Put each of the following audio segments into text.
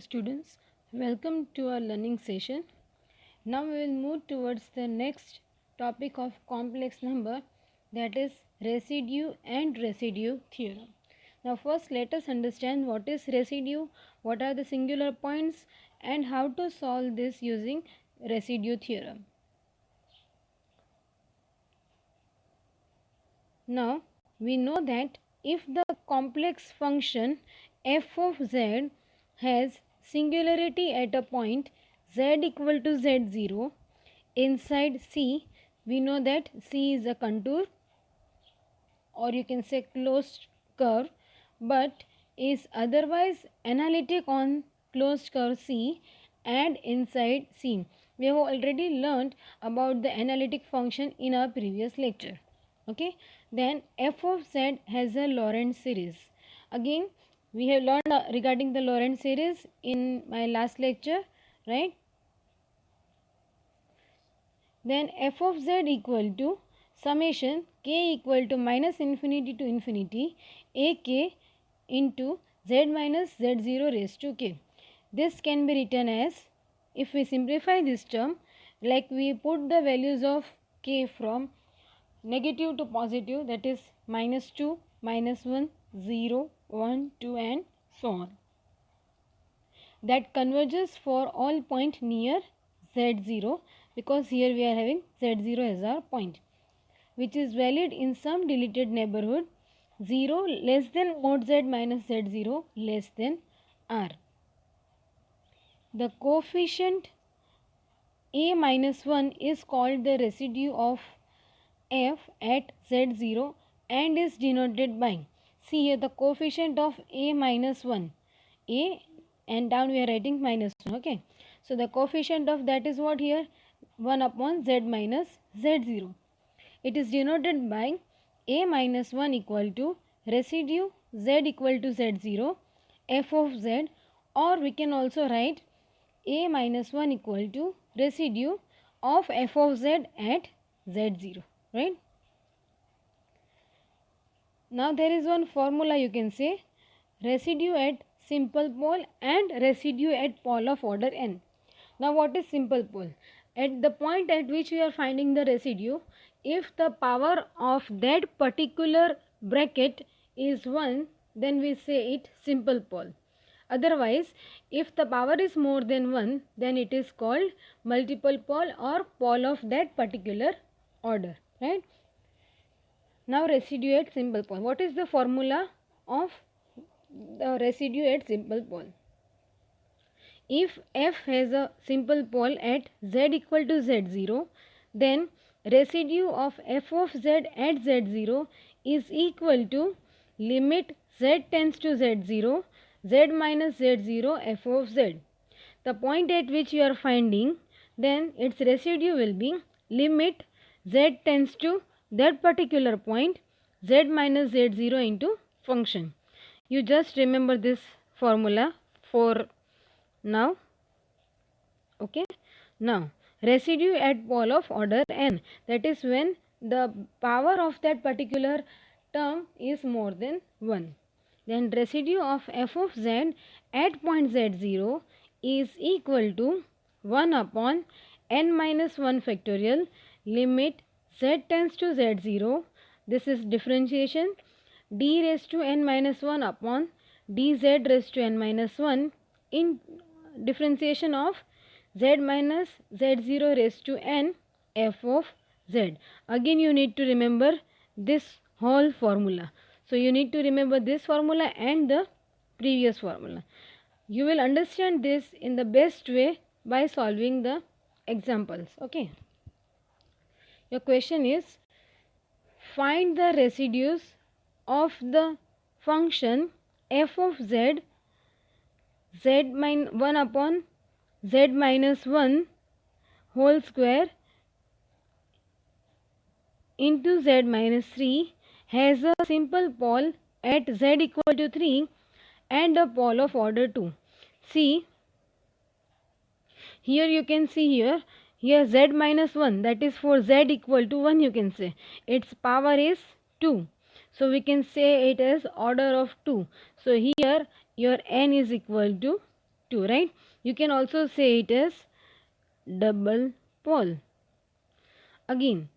students, welcome to our learning session. Now we will move towards the next topic of complex number, that is residue and residue theorem. Now first let us understand what is residue, what are the singular points, and how to solve this using residue theorem. Now we know that if the complex function f of z has singularity at a point z equal to z0 inside C, we know that C is a contour or you can say closed curve, but is otherwise analytic on closed curve C and inside C. We have already learned about the analytic function in our previous lecture. Okay, then f of z has a Lorentz series. Again we have learned regarding the Lorentz series in my last lecture, right? Then f of z equal to summation k equal to minus infinity to infinity ak into z minus z0 raised to k. This can be written as, if we simplify this term, like we put the values of k from negative to positive, that is minus 2, minus 1, 0, 1, 2 and so on. That converges for all point near z0, because here we are having z0 as our point, which is valid in some deleted neighborhood 0 less than mod z minus z0 less than r. The coefficient a minus 1 is called the residue of f at z0 and is denoted by, see here, the coefficient of a minus 1, a and down we are writing minus 1. Okay, so the coefficient of that is what here, 1 upon z minus z0. It is denoted by a minus 1 equal to residue z equal to z0 f of z, or we can also write a minus 1 equal to residue of f of z at z0, right? Now there is one formula, you can say residue at simple pole and residue at pole of order n. Now what is simple pole? At the point at which we are finding the residue, if the power of that particular bracket is 1, then we say it simple pole. Otherwise, if the power is more than 1, then it is called multiple pole or pole of that particular order, right? Now residue at simple pole. What is the formula of the residue at simple pole? If f has a simple pole at z equal to z0, then residue of f of z at z0 is equal to limit z tends to z0, z minus z0 f of z. The point at which you are finding, then its residue will be limit z tends to that particular point, z minus z0 into function. You just remember this formula for now. Okay, now residue at pole of order n, that is when the power of that particular term is more than 1. Then residue of f of z at point z0 is equal to 1 upon n minus 1 factorial limit z tends to z0, this is differentiation, d raised to n minus 1 upon dz raised to n minus 1 in differentiation of z minus z0 raised to n f of z. Again you need to remember this whole formula. So you need to remember this formula and the previous formula. You will understand this in the best way by solving the examples. Okay. Your question is, find the residues of the function f of z, z minus 1 upon z minus 1 whole square into z minus 3 has a simple pole at z equal to 3 and a pole of order 2. See, here you can see here z minus 1, that is for z equal to 1, you can say its power is 2. So we can say it as order of 2. So here your n is equal to 2, right? You can also say it as double pole. Again,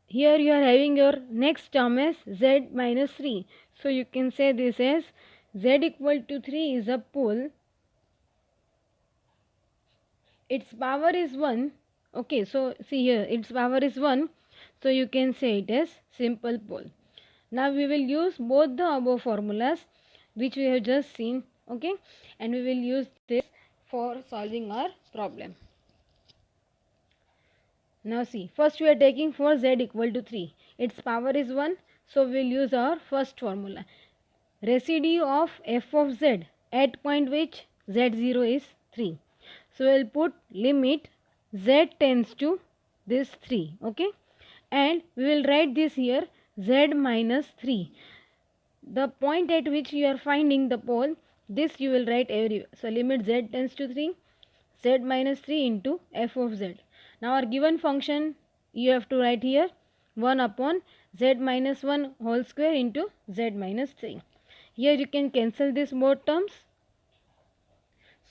here you are having your next term as z minus 3. So you can say this as z equal to 3 is a pole. Its power is 1. Okay, so see here, its power is 1. So you can say it as simple pole. Now we will use both the above formulas which we have just seen, okay, and we will use this for solving our problem. Now see, first we are taking for z equal to 3. Its power is 1, so we will use our first formula. Residue of f of z at point which z0 is 3. So we will put limit z tends to this 3, okay, and we will write this here z minus 3. The point at which you are finding the pole, this you will write everywhere. So limit z tends to 3, z minus 3 into f of z. Now our given function you have to write here 1 upon z minus 1 whole square into z minus 3. Here you can cancel this both terms.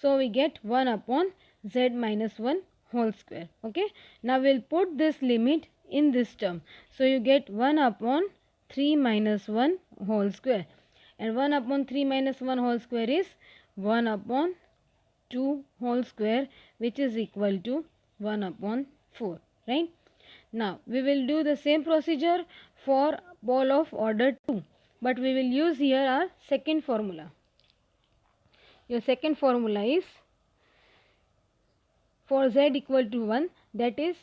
So we get 1 upon z minus 1 whole square. Okay. Now we will put this limit in this term. So you get 1 upon 3 minus 1 whole square. And 1 upon 3 minus 1 whole square is 1 upon 2 whole square, which is equal to 1 upon 4. Right. Now we will do the same procedure for pole of order 2. But we will use here our second formula. Your second formula is for z equal to 1, that is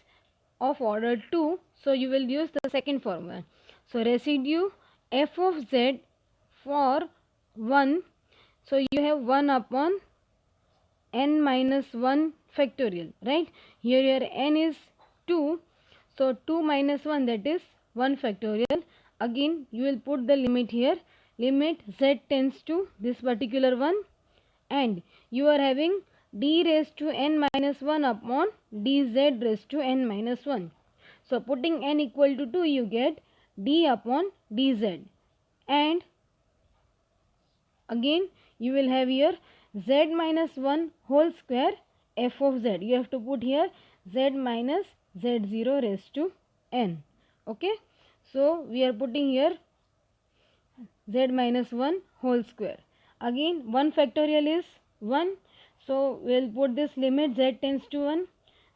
of order 2. So you will use the second formula. So residue f of z for 1. So you have 1 upon n minus 1 factorial, right? Here your n is 2. So 2 minus 1, that is 1 factorial. Again you will put the limit here. Limit z tends to this particular one, and you are having d raised to n minus 1 upon dz raised to n minus 1. So putting n equal to 2, you get d upon dz, and again you will have here z minus 1 whole square f of z. You have to put here z minus z0 raised to n. Okay, so we are putting here z minus 1 whole square. Again 1 factorial is 1. So we will put this limit z tends to 1.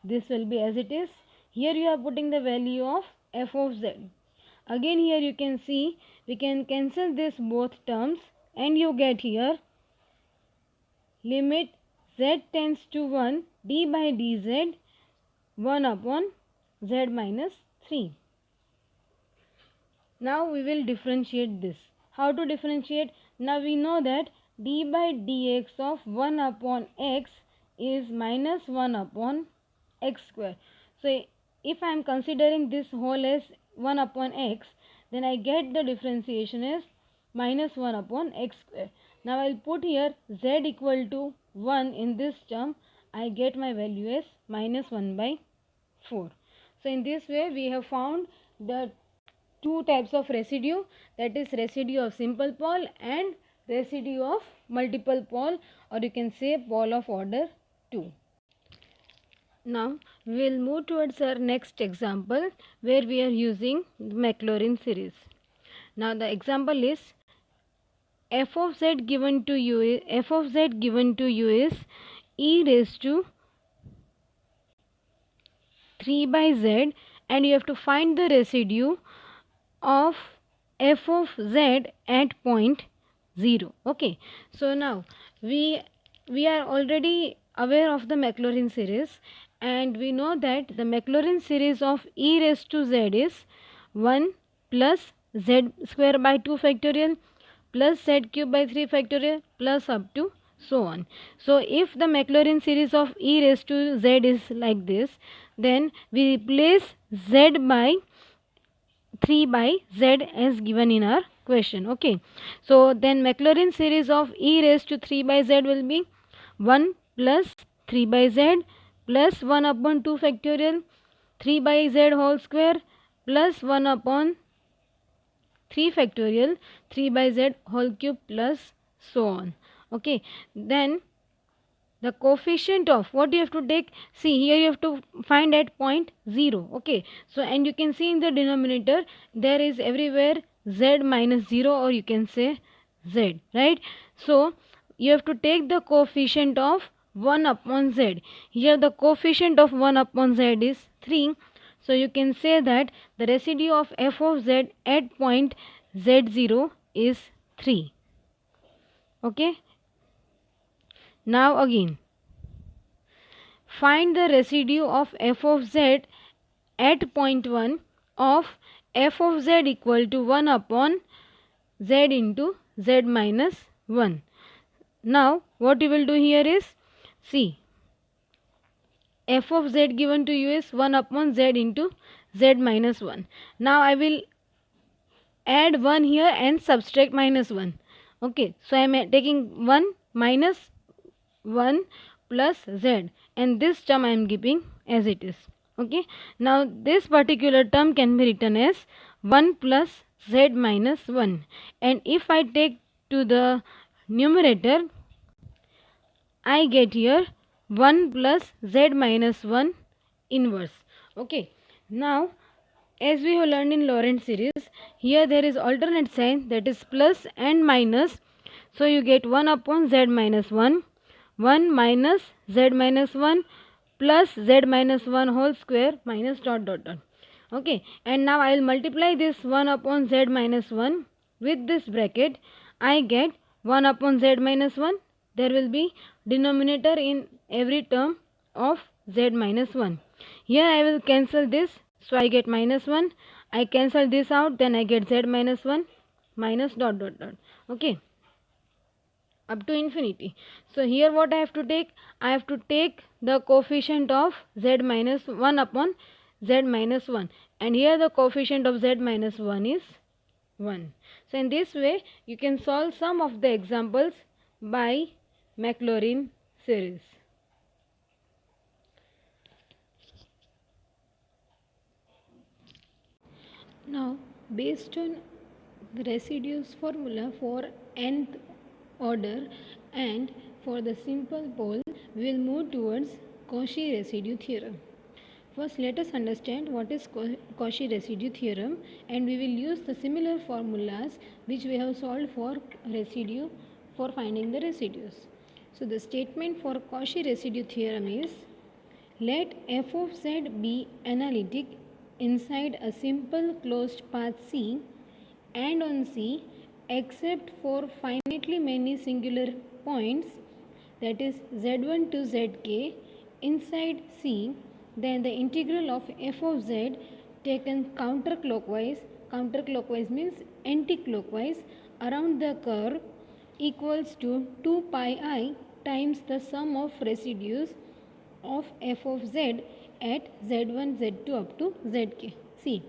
This will be as it is. Here you are putting the value of f of z. Again here you can see we can cancel this both terms, and you get here limit z tends to 1 d by dz 1 upon z minus 3. Now we will differentiate this. How to differentiate? Now we know that d by dx of 1 upon x is minus 1 upon x square. So if I am considering this whole as 1 upon x, then I get the differentiation as minus 1 upon x square. Now I will put here z equal to 1 in this term. I get my value as minus 1 by 4. So in this way we have found the two types of residue, that is residue of simple pole and residue of multiple pole, or you can say pole of order 2. Now we will move towards our next example where we are using Maclaurin series. Now the example is f of z given to you is e raised to 3 by z, and you have to find the residue of f of z at point 0. Okay, so now we are already aware of the Maclaurin series, and we know that the Maclaurin series of e raised to z is 1 plus z square by 2 factorial plus z cube by 3 factorial plus up to so on. So if the Maclaurin series of e raised to z is like this, then we replace z by 3 by z as given in our question. Okay, so then Maclaurin series of e raised to 3 by z will be 1 plus 3 by z plus 1 upon 2 factorial 3 by z whole square plus 1 upon 3 factorial 3 by z whole cube plus so on. Okay, then the coefficient of what you have to take. See, here you have to find at point 0. Okay, so and you can see in the denominator there is everywhere z minus 0, or you can say z, right? So you have to take the coefficient of 1 upon z. Here the coefficient of 1 upon z is 3. So you can say that the residue of f of z at point z0 is 3. Okay, now again find the residue of f of z at point 1 of f of z equal to 1 upon z into z minus 1. Now what you will do here is, see, f of z given to you is 1 upon z into z minus 1. Now I will add 1 here and subtract minus 1. Okay, so I am taking 1 minus 1 plus z, and this term I am keeping as it is. Okay, now this particular term can be written as 1 plus z minus 1, and if I take to the numerator, I get here 1 plus z minus 1 inverse. Okay, now as we have learned in Lorentz series, here there is alternate sign, that is plus and minus. So you get 1 upon z minus 1, 1 minus z minus 1 plus z minus 1 whole square minus dot dot dot. Okay, and now I will multiply this 1 upon z minus 1 with this bracket. I get 1 upon z minus 1. There will be denominator in every term of z minus 1. Here I will cancel this, so I get minus 1. I cancel this out, then I get z minus 1 minus dot dot dot. Okay, up to infinity. So here what I have to take? I have to take the coefficient of z minus 1 upon z minus 1, and here the coefficient of z minus 1 is 1. So in this way you can solve some of the examples by Maclaurin series. Now, based on the residues formula for nth order and for the simple pole, we will move towards Cauchy residue theorem. First, let us understand what is Cauchy residue theorem, and we will use the similar formulas which we have solved for residue for finding the residues. So the statement for Cauchy residue theorem is, let f of z be analytic inside a simple closed path C and on C except for finitely many singular points, that is z1 to zk inside C, then the integral of f of z taken counterclockwise means anti-clockwise around the curve equals to 2 pi I times the sum of residues of f of z at z1, z2 up to zk. See,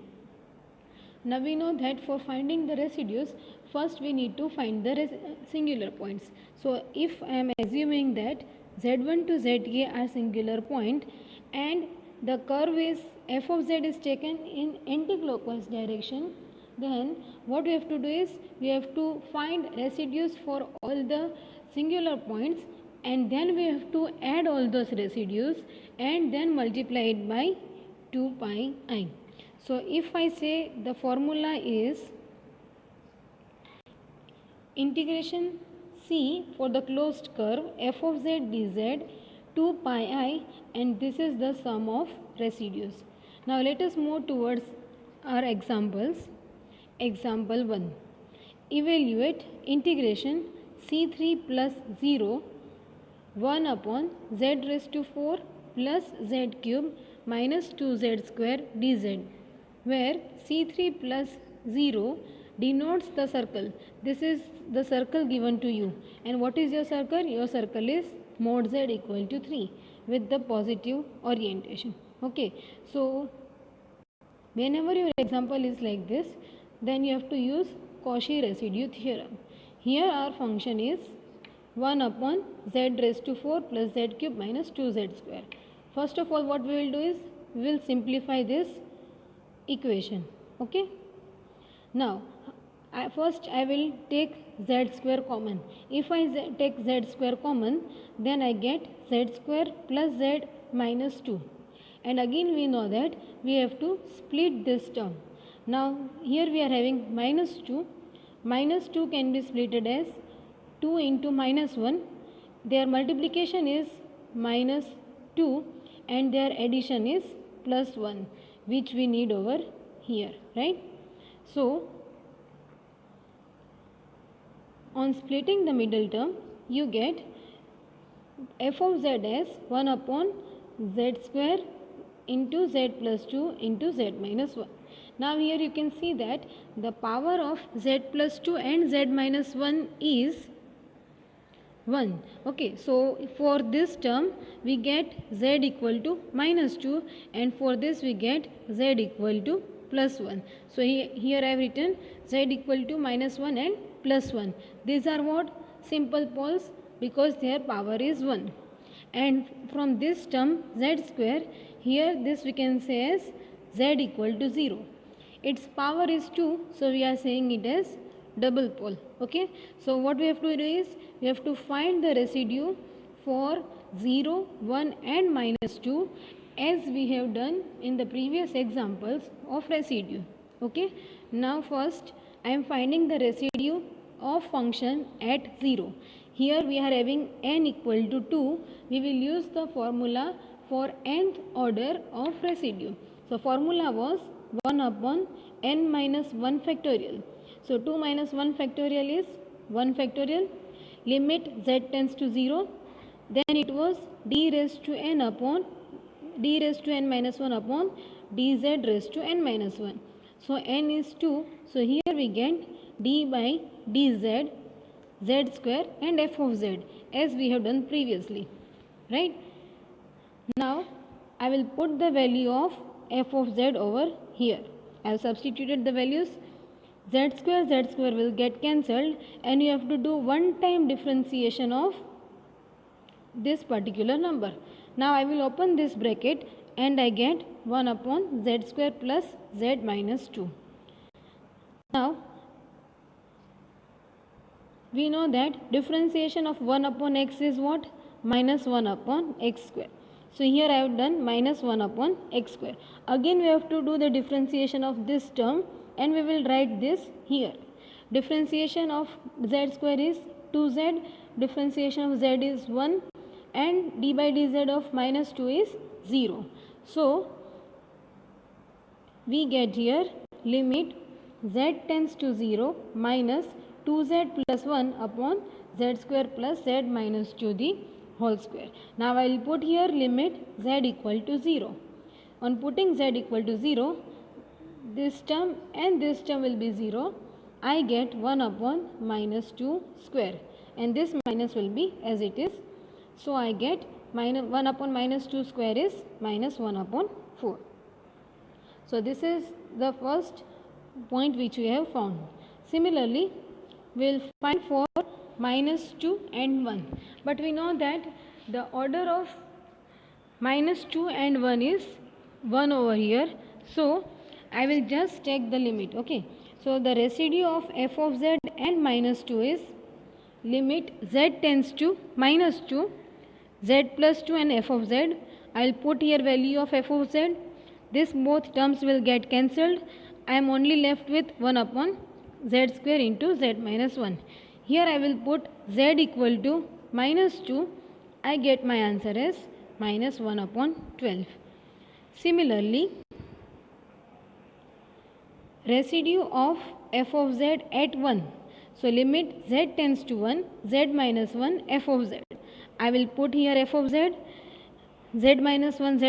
now we know that for finding the residues, first we need to find the singular points. So if I am assuming that z1 to zk are singular point and the curve is f of z is taken in anti-clockwise direction, then what we have to do is we have to find residues for all the singular points, and then we have to add all those residues and then multiply it by 2 pi I. So if I say the formula is integration C for the closed curve f of z dz 2 pi I, and this is the sum of residues. Now let us move towards our examples. Example 1. Evaluate integration C3 plus 0 1 upon z raised to 4 plus z cube minus 2z square dz, where C3 plus 0 denotes the circle. This is the circle given to you, and what is your circle? Your circle is mod z equal to 3 with the positive orientation. Okay, so whenever your example is like this, then you have to use Cauchy residue theorem. Here our function is 1 upon z raised to 4 plus z cube minus 2z square. First of all, what we will do is we will simplify this equation. Okay, now First I will take z square common. If I take z square common, then I get z square plus z minus 2. And again we know that we have to split this term. Now here we are having minus 2. Minus 2 can be splitted as 2 into minus 1. Their multiplication is minus 2 and their addition is plus 1, which we need over here, right? So on splitting the middle term, you get f of z as 1 upon z square into z plus 2 into z minus 1. Now here you can see that the power of z plus 2 and z minus 1 is 1. Okay, so for this term we get z equal to minus 2 and for this we get z equal to plus 1. So here I have written z equal to minus 1 and plus 1. These are what? Simple poles, because their power is 1. And from this term z square, here this we can say as z equal to 0. Its power is 2, so we are saying it as double pole. Okay, so what we have to do is we have to find the residue for 0, 1 and minus 2, as we have done in the previous examples of residue. Okay, now first I am finding the residue of function at 0. Here we are having n equal to 2. We will use the formula for nth order of residue. So formula was 1 upon n minus 1 factorial. So 2 minus 1 factorial is 1 factorial. Limit z tends to 0. Then it was d raised to n upon d raised to n minus 1 upon dz raised to n minus 1. So n is 2. So here we get d by dz, z square and f of z, as we have done previously, right? Now I will put the value of f of z over here. I have substituted the values. Z square will get cancelled and you have to do one time differentiation of this particular number. Now I will open this bracket and I get 1 upon z square plus z minus 2. Now we know that differentiation of 1 upon x is what? Minus 1 upon x square. So here I have done minus 1 upon x square. Again we have to do the differentiation of this term and we will write this here. Differentiation of z square is 2z, differentiation of z is 1 and d by dz of minus 2 is 0. So we get here limit z tends to 0 minus 2z plus 1 upon z square plus z minus 2 the whole square. Now I will put here limit z equal to 0. On putting z equal to 0, this term and this term will be 0. I get 1 upon minus 2 square and this minus will be as it is. So I get minus 1 upon minus 2 square is minus 1 upon 4. So this is the first point which we have found. Similarly, we will find for minus 2 and 1. But we know that the order of minus 2 and 1 is 1 over here. So I will just take the limit. Okay, so the residue of f of z and minus 2 is limit z tends to minus 2, z plus 2 and f of z. I will put here value of f of z. This both terms will get cancelled. I am only left with 1 upon z square into z minus 1. Here I will put z equal to minus 2. I get my answer as minus 1 upon 12. Similarly, residue of f of z at 1. So limit z tends to 1, z minus 1, f of z. I will put here f of z. Z minus 1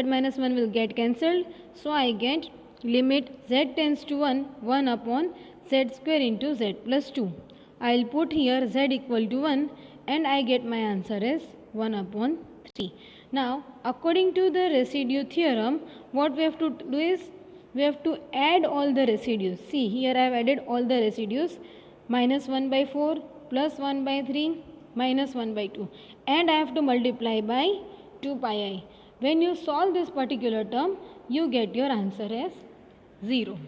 will get cancelled. So I get limit z tends to 1, 1 upon z square into z plus 2. I will put here z equal to 1 and I get my answer as 1 upon 3. Now according to the residue theorem, what we have to do is we have to add all the residues. See, here I have added all the residues. Minus 1 by 4 plus 1 by 3 minus 1 by 2 and I have to multiply by 2 pi I. When you solve this particular term, you get your answer as 0.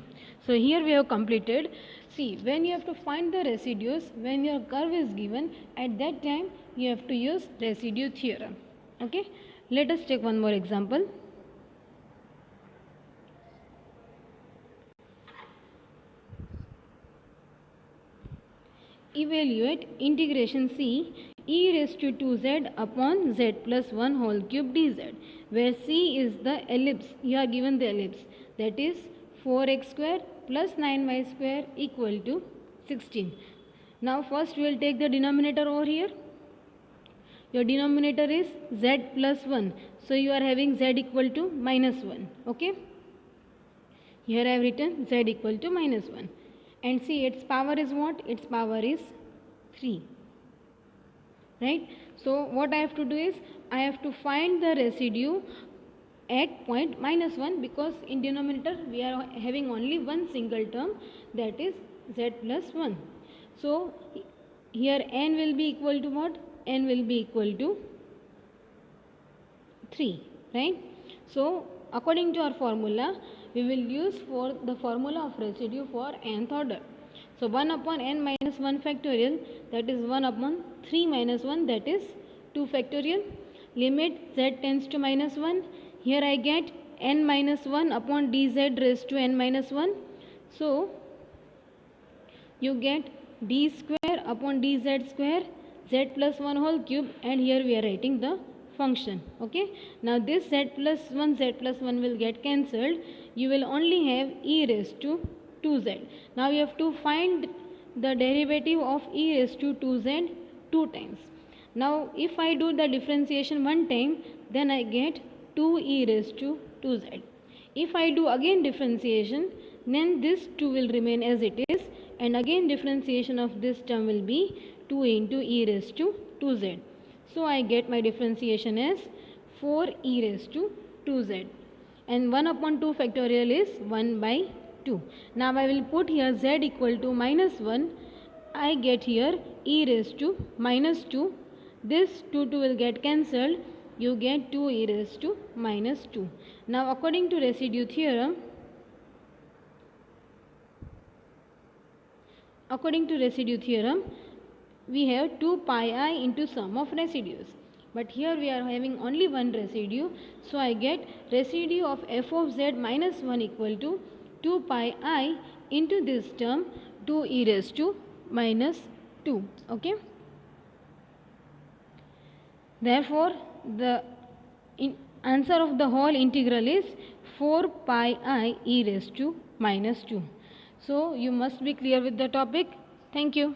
So here we have completed. See, when you have to find the residues, when your curve is given, at that time you have to use residue theorem. Okay, let us take one more example. Evaluate integration C e raised to 2z upon z plus 1 whole cube dz, where C is the ellipse. You are given the ellipse, that is 4x square plus 9y square equal to 16. Now first we will take the denominator over here. Your denominator is z plus 1, so you are having z equal to minus 1. Okay, here I have written z equal to minus 1, and see its power is what? Its power is 3, right? So what I have to do is I have to find the residue at point minus 1, because in denominator we are having only one single term, that is z plus 1. So here n will be equal to what? N will be equal to 3, right? So according to our formula, we will use for the formula of residue for nth order. So 1 upon n minus 1 factorial, that is 1 upon 3 minus 1, that is 2 factorial. Limit z tends to minus 1. Here I get n minus 1 upon dz raised to n minus 1. So you get d square upon dz square z plus 1 whole cube, and here we are writing the function. Okay, now this z plus 1 will get cancelled. You will only have e raised to 2z. Now you have to find the derivative of e raised to 2z 2 times. Now if I do the differentiation one time, then I get 2e raised to 2z. If I do again differentiation, then this 2 will remain as it is, and again differentiation of this term will be 2 into e raised to 2z. So I get my differentiation as 4e raised to 2z, and 1 upon 2 factorial is 1 by 2. Now I will put here z equal to minus 1. I get here e raised to minus 2. This 2 will get cancelled. You get 2e raised to minus 2. Now according to residue theorem, we have 2 pi I into sum of residues, but here we are having only one residue, so I get residue of f of z minus 1 equal to 2 pi I into this term 2e raised to minus 2. Okay, therefore the answer of the whole integral is 4 pi I e raised to minus 2. So you must be clear with the topic. Thank you.